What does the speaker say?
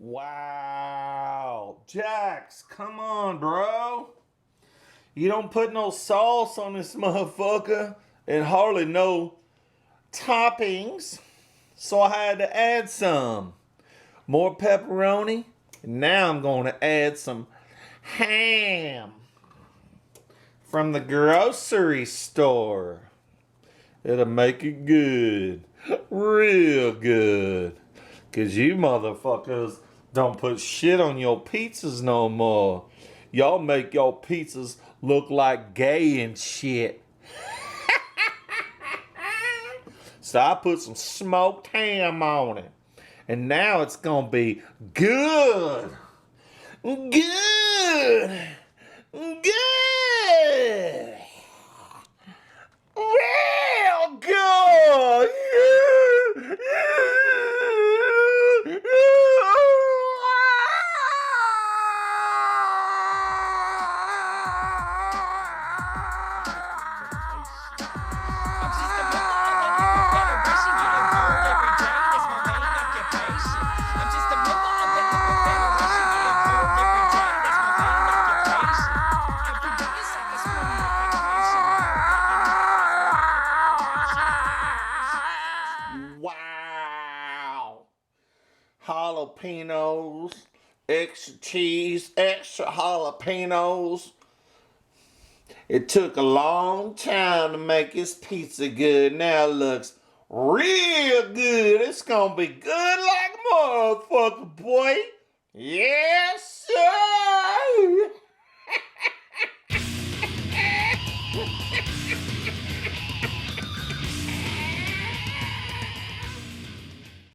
Wow. Jax, come on, bro. You don't put no sauce on this motherfucker and hardly no toppings. So I had to add some. More pepperoni. And now I'm going to add some ham from the grocery store. It'll make it good. Real good. Because you motherfuckers don't put shit on your pizzas no more. Y'all make your pizzas look like gay and shit. So I put some smoked ham on it. And now it's going to be good. Good. Good. Real good. Wow. Jalapenos, extra cheese, extra jalapenos. It took a long time to make this pizza good. Now it looks real good. It's gonna be good like motherfucker, boy. Yes, sir.